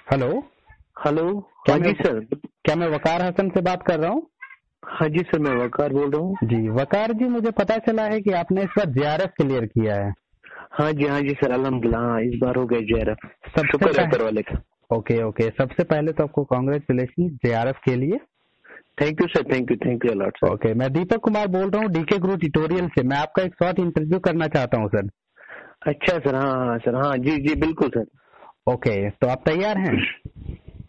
Hello. Hello. क्या हाँ जी sir. क्या मैं वकार हसन से बात कर रहा हूँ? हाँ जी सर, मैं वकार बोल रहा हूँ। जी वकार जी, मुझे पता चला है कि आपने इस बार जेआरएफ क्लियर किया है। हाँ जी सर, अल्हम्दुलिल्लाह। हाँ, इस बार हो गया जेआरएफ। सबसे शुक्र है ऊपर वाले का। ओके, सबसे पहले तो आपको कांग्रेचुलेशन जेआरएफ के लिए। Thank you sir, thank you a lot sir. Okay, मैं दीपक कुमार बोल रहा हूँ डीके गुरु ट्यूटोरियल से। मैं आपका एक शॉर्ट इंटरव्यू करना चाहता हूँ सर। अच्छा सर। हाँ सर। हाँ जी बिल्कुल सर। ओके, तो आप तैयार हैं?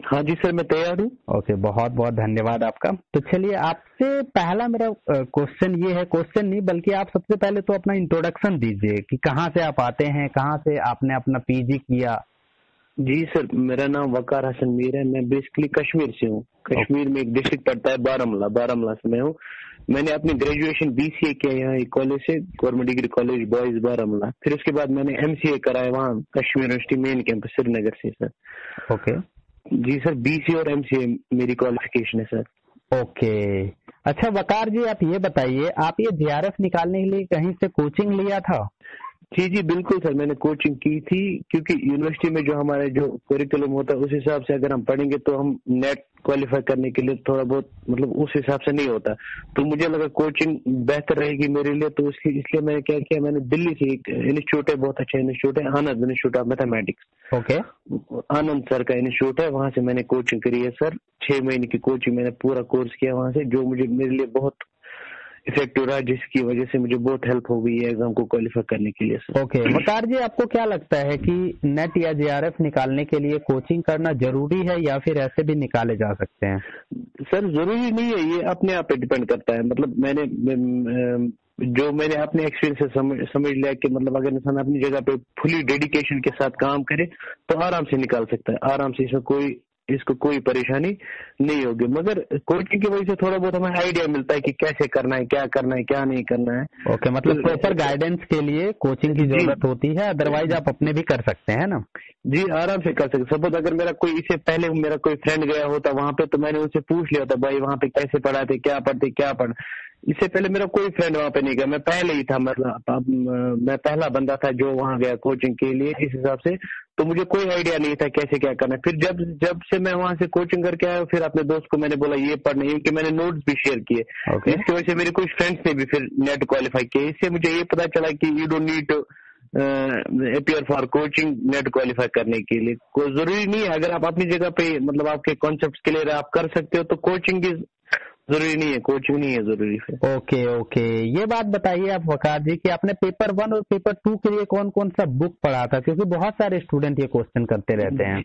हाँ जी सर, मैं तैयार हूँ। ओके, बहुत बहुत धन्यवाद आपका। तो चलिए, आपसे पहला मेरा क्वेश्चन ये है, क्वेश्चन नहीं बल्कि आप सबसे पहले तो अपना इंट्रोडक्शन दीजिए कि कहाँ से आप आते हैं, कहाँ से आपने अपना पीजी किया। जी सर, मेरा नाम वकार हसन मीर है। मैं बेसिकली कश्मीर से हूँ। कश्मीर में एक डिस्ट्रिक्ट पड़ता है बारामूला से मैं हूँ। मैंने अपनी ग्रेजुएशन बीसीए किया यहाँ एक कॉलेज से, government degree college boys Baramulla. फिर उसके बाद मैंने एमसीए कराया वहाँ Kashmir university main campus Srinagar से सर। ओके। जी सर, बीसीए और एमसीए मेरी क्वालिफिकेशन है सर। ओके, अच्छा वकार जी, आप ये बताइए, आप ये जेआरएफ निकालने के लिए कहीं से कोचिंग लिया था? जी बिल्कुल सर, मैंने कोचिंग की थी। क्योंकि यूनिवर्सिटी में जो हमारे जो करिकुलम होता है उस हिसाब से अगर हम पढ़ेंगे तो हम नेट क्वालिफाई करने के लिए थोड़ा बहुत मतलब उस हिसाब से नहीं होता। तो मुझे लगा कोचिंग बेहतर रहेगी मेरे लिए। तो इसलिए मैंने क्या किया, मैंने दिल्ली से एक इंस्टीट्यूट है, बहुत अच्छा इंस्टीट्यूट है, Anand institute of mathematics. Okay. Anand sir का इंस्टीट्यूट है, वहां से मैंने कोचिंग करी है सर। 6 महीने की कोचिंग मैंने पूरा कोर्स किया वहां से, जो मेरे लिए बहुत इफेक्टिव रहा, जिसकी वजह से मुझे बहुत हेल्प हो गई है एग्जाम को क्वालिफाई करने के लिए सर। ओके, वकार जी, आपको क्या लगता है कि नेट या जेआरएफ निकालने के लिए कोचिंग करना जरूरी है या फिर ऐसे भी निकाले जा सकते हैं? सर जरूरी नहीं है, ये अपने आप पे डिपेंड करता है। मतलब मैंने अपने एक्सपीरियंस से समझ लिया कि मतलब अगर इंसान अपनी जगह पे फुली डेडिकेशन के साथ काम करे तो आराम से निकाल सकता है, आराम से। इसको कोई परेशानी नहीं होगी। मगर कोचिंग की वजह से थोड़ा बहुत हमें आइडिया मिलता है कि कैसे करना है, क्या नहीं करना है। ओके, मतलब प्रॉपर गाइडेंस के लिए कोचिंग की जरूरत होती है, अदरवाइज आप अपने भी कर सकते हैं ना? जी आराम से कर सकते। सपोज अगर इससे पहले मेरा कोई फ्रेंड गया होता वहां पे, तो मैंने उनसे पूछ लिया होता, भाई वहां पे कैसे पढ़ाते, क्या पढ़। इससे पहले मेरा कोई फ्रेंड वहां पे नहीं गया, मैं पहले ही था। मतलब मैं पहला बंदा था जो वहां गया कोचिंग के लिए। इस हिसाब से तो मुझे कोई आइडिया नहीं था कैसे क्या करना है। फिर जब से मैं वहां से कोचिंग करके आया, फिर अपने दोस्त को मैंने बोला ये पढ़ना, क्योंकि मैंने नोट्स भी शेयर किए। इसकी वजह से मेरे कुछ फ्रेंड्स ने भी फिर नेट क्वालिफाई किया। इससे मुझे ये पता चला कि you don't need to appear for coaching NET qualify करने के लिए। कोई जरूरी नहीं है, अगर आप अपनी जगह पे मतलब आपके कॉन्सेप्ट क्लियर आप कर सकते हो तो कोचिंग की जरूरी नहीं है, कोचिंग नहीं है जरूरी फिर। ओके, ये बात बताइए आप वकार जी कि आपने पेपर 1 और पेपर 2 के लिए कौन कौन सा बुक पढ़ा था, क्योंकि बहुत सारे स्टूडेंट ये क्वेश्चन करते रहते हैं।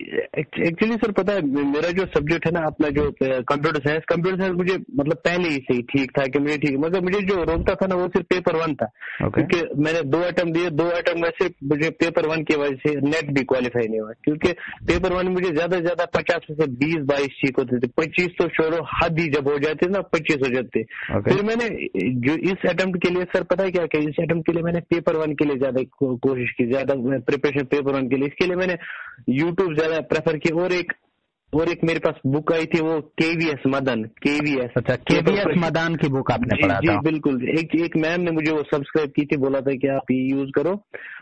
एक्चुअली सर पता है, मेरा जो सब्जेक्ट है ना अपना जो कंप्यूटर साइंस मुझे मतलब पहले ही से ही ठीक था कि मुझे ठीक, मगर मुझे जो रोकता था ना वो सिर्फ पेपर 1 था। क्योंकि मैंने 2 अटेम्प्ट दिए, 2 अटेम्प्ट में सिर्फ मुझे पेपर 1 की वजह से नेट भी क्वालिफाई नहीं हुआ। क्योंकि पेपर 1 में मुझे ज्यादा से ज्यादा 50 में से 20-22 ठीक होते थे, 25 तो छोड़ो, हद ही जब हो जाते ना 25 हो जाते। फिर मैंने जो इस अटेम्प्ट के लिए सर पता है क्या किया, इस अटेम्प्ट के लिए मैंने पेपर 1 के लिए ज्यादा कोशिश की, ज्यादा प्रिपरेशन पेपर 1 के लिए। इसके लिए मैंने यूट्यूब ज्यादा प्रेफर किया। और एक मेरे पास बुक आई थी, वो केवीएस मदन। अच्छा, केवीएस मदन की बुक आपने पढ़ा था? जी बिल्कुल। एक मैम ने मुझे वो सब्सक्राइब की थी, बोला था कि आप ये यूज करो।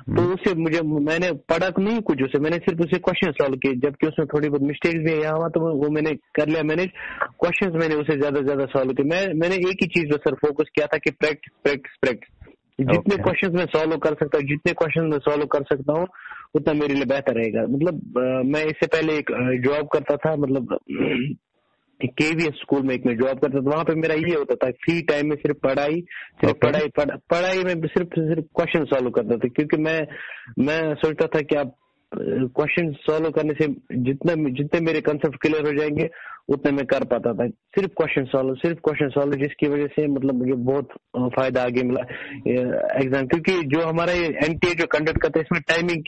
तो उससे मैंने पढ़ा नहीं कुछ उसे, मैंने सिर्फ उसे क्वेश्चन सॉल्व किए, जबकि उसमें थोड़ी बहुत मिस्टेक्स भी यहाँ हुआ, तो वो मैंने कर लिया मैनेज। क्वेश्चन मैंने उसे ज्यादा सॉल्व किए। मैंने एक ही चीज पर सर फोकस किया था कि प्रैक्टिस। जितने क्वेश्चन मैं सॉल्व कर सकता हूँ, जितने क्वेश्चन मैं सॉल्व कर सकता हूँ उतना मेरे लिए बेहतर रहेगा। मतलब मैं इससे पहले एक जॉब करता था, मतलब केवीएस स्कूल में एक मैं जॉब करता था। वहां पे मेरा ये होता था, फ्री टाइम में सिर्फ पढ़ाई में सिर्फ क्वेश्चन सॉल्व करता था। क्योंकि मैं सोचता था कि आप क्वेश्चन सॉल्व करने से जितने मेरे कंसेप्ट क्लियर हो जाएंगे उतने मैं कर पाता था। सिर्फ क्वेश्चन सॉल्व, जिसकी वजह से मतलब मुझे बहुत फायदा आगे मिला एग्जाम। क्योंकि जो हमारा एनटीए जो कंडक्ट करता है इसमें टाइमिंग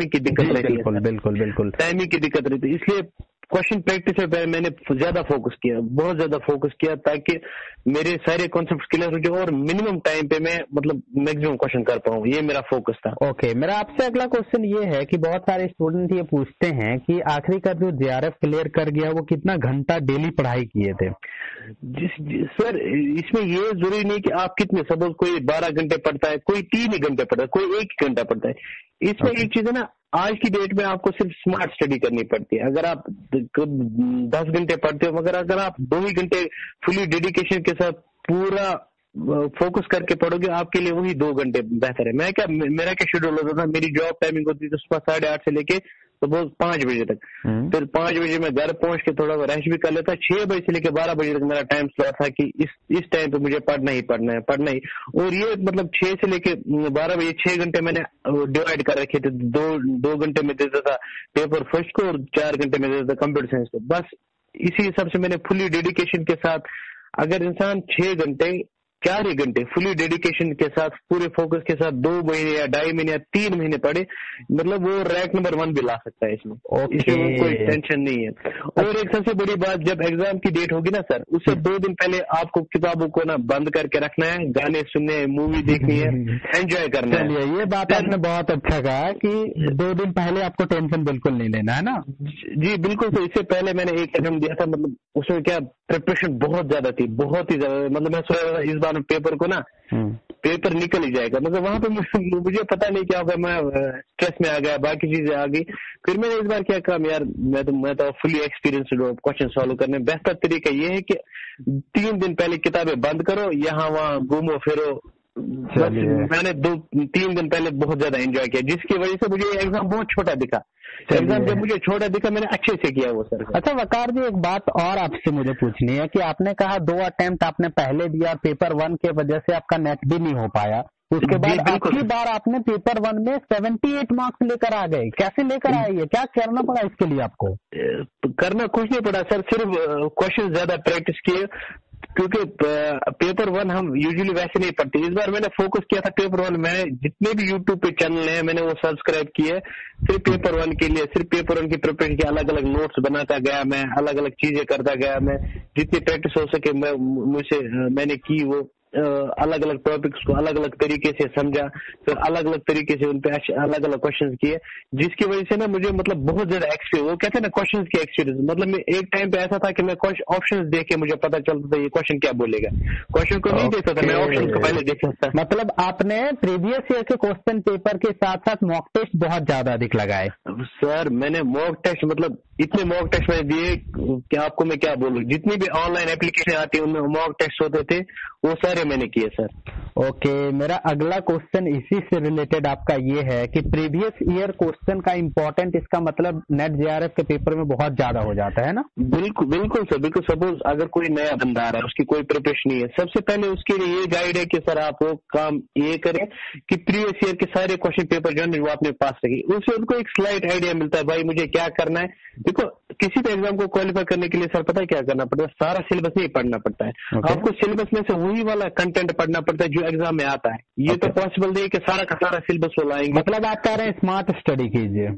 की दिक्कत रहती है। बिल्कुल टाइमिंग की दिक्कत रहती है, इसलिए क्वेश्चन प्रैक्टिस पे मैंने ज्यादा फोकस किया, बहुत ज्यादा फोकस किया, ताकि मेरे सारे कॉन्सेप्ट क्लियर हो जाए और मिनिमम टाइम पे मैं मतलब मैक्सिमम क्वेश्चन कर पाऊँ। ये मेरा फोकस था। ओके, मेरा आपसे अगला क्वेश्चन ये है कि बहुत सारे स्टूडेंट ये पूछते हैं कि आखिरकार जो जेआरएफ क्लियर कर गया वो कितना घंटा डेली पढ़ाई किए थे? सर इसमें ये जरूरी नहीं कि आप कितने, सपोज कोई 12 घंटे पढ़ता है, कोई 3 ही घंटे पढ़ता है, कोई 1 घंटा पढ़ता है। इसमें एक चीज है ना, आज की डेट में आपको सिर्फ स्मार्ट स्टडी करनी पड़ती है। अगर आप 10 घंटे पढ़ते हो, मगर अगर आप 2 ही घंटे फुली डेडिकेशन के साथ पूरा फोकस करके पढ़ोगे, आपके लिए वही 2 घंटे बेहतर है। मेरा क्या शेड्यूल होता था, मेरी जॉब टाइमिंग होती थी सुबह 8:30 से लेके तो वो 5 बजे तक। फिर 5 बजे मैं घर पहुंच के थोड़ा रेस्ट भी कर लेता। 6 बजे से लेके 12 बजे तक मेरा टाइम स्लॉट था कि इस टाइम पे मुझे पढ़ना ही है। और ये मतलब 6 से लेके 12 बजे 6 घंटे मैंने डिवाइड कर रखे थे। 2 घंटे में देता था पेपर फर्स्ट को और 4 घंटे में देता था कंप्यूटर साइंस को। बस इसी हिसाब से मैंने फुली डेडिकेशन के साथ, अगर इंसान 6 घंटे 4 घंटे फुली डेडिकेशन के साथ पूरे फोकस के साथ 2 महीने या 2.5 महीने या 3 महीने पढ़े, मतलब वो रैंक नंबर 1 भी ला सकता है इसमें। इसमें कोई टेंशन नहीं है। और एक सबसे बड़ी बात, जब एग्जाम की डेट होगी ना सर, उससे 2 दिन पहले आपको किताबों को ना बंद करके रखना है, गाने सुनने हैं, मूवी देखनी है, एंजॉय करना है। ये बात आपने बहुत अच्छा कहा कि 2 दिन पहले आपको टेंशन बिल्कुल नहीं लेना है ना। जी बिल्कुल। तो इससे पहले मैंने एक एग्जाम दिया था, मतलब उसमें क्या प्रिपरेशन बहुत ज्यादा थी, बहुत ही ज्यादा। मतलब मैं सोच रहा था इस बार पेपर को ना पेपर निकल ही जाएगा, मतलब वहां पे मुझे पता नहीं क्या होगा, मैं स्ट्रेस में आ गया, बाकी चीजें आ गई। फिर मैंने इस बार क्या कहा, यार मैं तो फुली एक्सपीरियंस्ड हूँ क्वेश्चन सॉल्व करने। बेहतर तरीका ये है कि 3 दिन पहले किताबें बंद करो, यहाँ वहाँ घूमो फिरो। बस मैंने 2-3 दिन पहले बहुत ज्यादा एंजॉय किया, जिसकी वजह से मुझे एग्जाम बहुत छोटा दिखा। एग्जाम जब मुझे छोटा दिखा, मैंने अच्छे से किया वो सर। अच्छा वकार जी, एक बात और आपसे मुझे पूछनी है कि आपने कहा 2 अटेम्प्ट आपने पहले दिया, पेपर 1 के वजह से आपका नेट भी नहीं हो पाया। उसके बाद अगली बार आपने पेपर 1 में 78 मार्क्स लेकर आ गए। कैसे लेकर आए, ये क्या करना पड़ा इसके लिए आपको? करना कुछ नहीं पड़ा सर, सिर्फ क्वेश्चन ज्यादा प्रैक्टिस किए, क्योंकि पेपर 1 हम यूजुअली वैसे नहीं पढ़ते। इस बार मैंने फोकस किया था पेपर 1 में, जितने भी यूट्यूब पे चैनल हैं मैंने वो सब्सक्राइब किए सिर्फ पेपर 1 के लिए। सिर्फ पेपर 1 की प्रिपरेशन की अलग अलग नोट्स बनाता गया मैं, अलग अलग चीजें करता गया मैं, जितनी प्रैक्टिस हो सके मैंने की। वो अलग अलग टॉपिक्स को अलग अलग तरीके से समझा, फिर अलग अलग तरीके से उन पे अलग अलग क्वेश्चन किए, जिसकी वजह से ना मुझे मतलब बहुत ज्यादा एक्सपीरियंस, वो कहते हैं ना क्वेश्चन की एक्सपीरियंस। मतलब मैं एक टाइम पे ऐसा था कि मैं ऑप्शन देख के मुझे पता चलता था ये क्वेश्चन क्या बोलेगा। क्वेश्चन को नहीं देखता था मैं, ऑप्शन को पहले देखता था। मतलब आपने प्रीवियस ईयर के क्वेश्चन पेपर के साथ साथ मॉक टेस्ट बहुत ज्यादा अधिक लगाए? सर मैंने मॉक टेस्ट, मतलब इतने मॉक टेस्ट मैंने दिए कि आपको मैं क्या बोलूं। जितनी भी ऑनलाइन एप्लीकेशन आती है उनमें मॉक टेस्ट होते थे, वो सारे मैंने किए सर। ओके, मेरा अगला क्वेश्चन इसी से रिलेटेड आपका ये है कि प्रीवियस ईयर क्वेश्चन का इम्पोर्टेंट, इसका मतलब नेट जेआरएफ के पेपर में बहुत ज्यादा हो जाता है ना? बिल्कुल बिल्कुल सर, बिल्कुल। सपोज अगर कोई नया बंदा आ रहा है, उसकी कोई प्रिपरेशन नहीं है, सबसे पहले उसके लिए ये गाइड है कि सर आप वो काम ये करें कि प्रीवियस ईयर के सारे क्वेश्चन पेपर जो है वो आपने पास रखी। उससे उनको एक स्लाइट आइडिया मिलता है, भाई मुझे क्या करना है। देखो किसी भी एग्जाम को क्वालिफाई करने के लिए सर पता है क्या करना पड़ता है, सारा सिलेबस नहीं पढ़ना पड़ता है। आपको सिलेबस में से वही वाला कंटेंट पढ़ना पड़ता है जो एग्जाम में आता है। ये तो पॉसिबल नहीं कि सारा का सारा सिलेबस वो लाएंगे। मतलब आप कह रहे हैं स्मार्ट स्टडी कीजिए?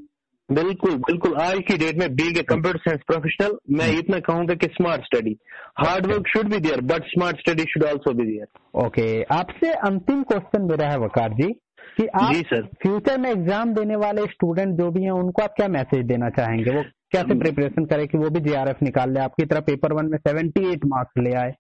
बिल्कुल बिल्कुल। आज की डेट में being a computer science professional, मैं इतना कहूंगा कि smart study, hard work should be there but smart study should also be there. Okay, आपसे अंतिम क्वेश्चन मेरा है वकार जी कि आप जी सर, फ्यूचर में एग्जाम देने वाले स्टूडेंट जो भी हैं उनको आप क्या मैसेज देना चाहेंगे? वो कैसे प्रिपरेशन करें कि वो भी जेआरएफ निकाल ले, आपकी तरह पेपर 1 में 78 मार्क्स ले आए?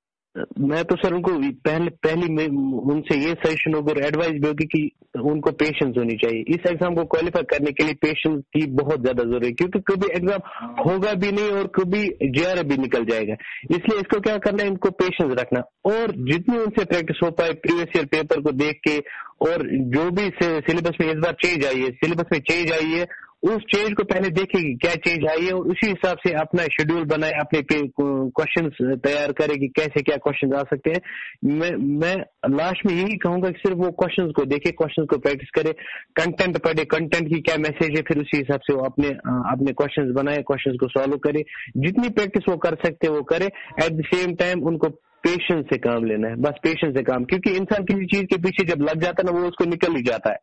मैं तो सर उनको पहली उनसे ये सजेशन होगी और एडवाइस भी होगी कि उनको पेशेंस होनी चाहिए। इस एग्जाम को क्वालिफाई करने के लिए पेशेंस की बहुत ज्यादा जरूरी है, क्योंकि कभी एग्जाम होगा भी नहीं और कभी जेआरएफ भी निकल जाएगा। इसलिए इसको क्या करना है, इनको पेशेंस रखना और जितनी उनसे प्रैक्टिस हो पाए प्रीवियस ईयर पेपर को देख के, और जो भी सिलेबस में इस बार चेंज आई है, सिलेबस में चेंज आई है, उस चेंज को पहले देखेगी क्या चेंज आई है और उसी हिसाब से अपना शेड्यूल बनाए, अपने क्वेश्चंस तैयार करे कि कैसे क्या क्वेश्चंस आ सकते हैं। मैं लास्ट में यही कहूंगा कि सिर्फ वो क्वेश्चंस को देखे, क्वेश्चंस को प्रैक्टिस करे, कंटेंट पढ़े, कंटेंट की क्या मैसेज है, फिर उसी हिसाब से वो अपने क्वेश्चंस बनाए, क्वेश्चंस को सॉल्व करे। जितनी प्रैक्टिस वो कर सकते वो करे। एट द सेम टाइम उनको पेशेंस से काम लेना है, बस पेशेंस से काम, क्योंकि इंसान किसी चीज के पीछे जब लग जाता है ना, वो उसको निकल ही जाता है।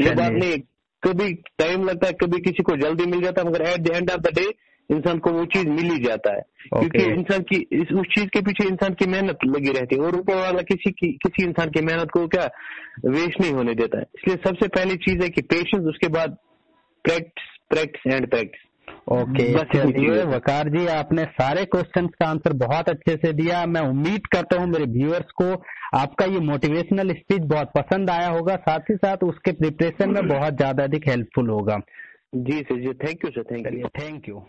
ये बात नहीं, कभी टाइम लगता है, कभी किसी को जल्दी मिल जाता है, मगर at the end of the day इंसान को वो चीज मिल ही जाता है। क्योंकि इंसान की उस चीज के पीछे इंसान की मेहनत लगी रहती है और ऊपर वाला किसी इंसान की मेहनत को क्या वेस्ट नहीं होने देता है। इसलिए सबसे पहली चीज है कि पेशेंस, उसके बाद प्रैक्टिस एंड प्रैक्टिस। ओके, चलिए वकार जी, आपने सारे क्वेश्चंस का आंसर बहुत अच्छे से दिया। मैं उम्मीद करता हूँ मेरे व्यूअर्स को आपका ये मोटिवेशनल स्पीच बहुत पसंद आया होगा, साथ ही साथ उसके प्रिपरेशन में बहुत ज्यादा अधिक हेल्पफुल होगा। जी सर जी, thank you sir, thank you. Thank you.